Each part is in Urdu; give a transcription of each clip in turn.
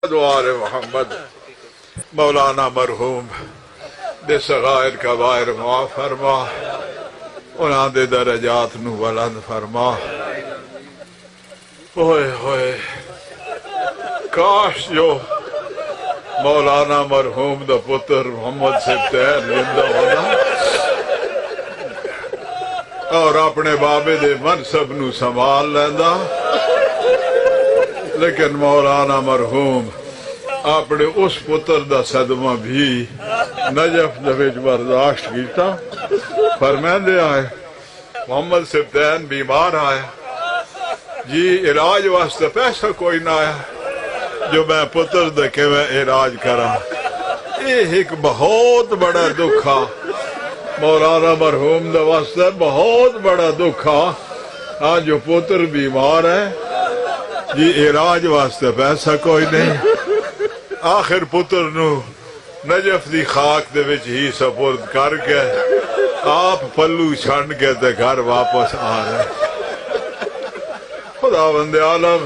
دوار محمد مولانا مرحوم دے صغائر کبائر معاف فرما، انہاں دے درجات نو بلند فرما۔ ہوئے ہوئے کاش جو مولانا مرحوم دا پتر محمد سبتین زندہ ہونا اور اپنے بابے دے منصب نو سنبھال لیندا، لیکن مولانا مرحوم اپنے اس پتر دا صدمہ بھی نجف دے وچ برداشت کیتا۔ فرمیندے آئے محمد سبتین بیمار آیا جی، علاج واسطے پیسہ کوئی نہ آیا جو میں پتر دے کے میں علاج کرا۔ یہ ایک بہت بڑا دکھا مولانا مرحوم دے واسطے، بہت بڑا دکھا ہاں جو پتر بیمار ہے جی، علاج واسطے پیسہ کوئی نہیں۔ آخر پتر نو نجف دی خاک دے وچ ہی سپرد کر کے آپ پلو چھنڈ کے تے گھر واپس آ رہے۔ خداوند عالم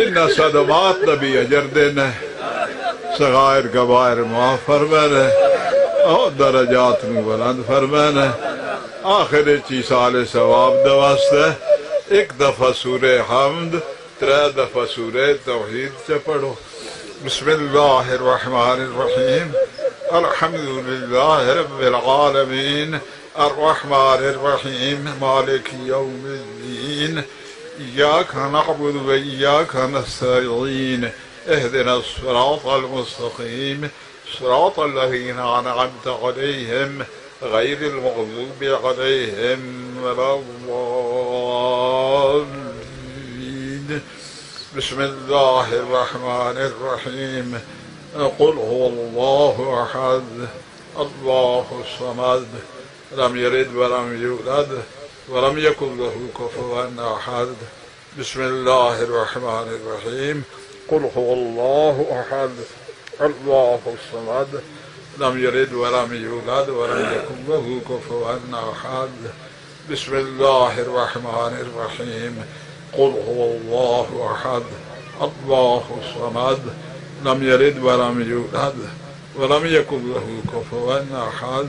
انہاں صدمات دا بھی اجر دینا، صغائر کبائر معاف فرمانا اور درجات نو بلند فرمانا۔ آخر چی سال ثواب دے واسطے ایک دفعہ سورہ حمد، 3 دفعہ سورہ توحید سے پڑھو۔ بسم اللہ الرحمن الرحیم، الحمدللہ رب العالمین، الرحمن الرحیم، مالک یوم الدین، ایاک نعبد و ایاک نستعین، اہدنا الصراط المستقیم، صراط الذین انعمت علیہم غیر المغضوب علیہم ولا الضالین۔ بسم اللہ الرحمن الرحیم، قل هو اللہ احد اللہ الصمد لم یلد ولم یولد ولم یکن له کفوا احد۔ بسم اللہ الرحمن الرحیم، قل هو اللہ احد اللہ الصمد لم یلد ولم یولد ولم یکن له کفوا احد۔ بسم اللہ الرحمن الرحیم، قل هو اللہ احد اللہ الصمد لم یلد ولم یولد ولم یکن له کفوا احد۔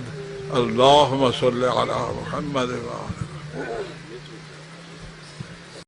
اللہم صل علی محمد وآلہ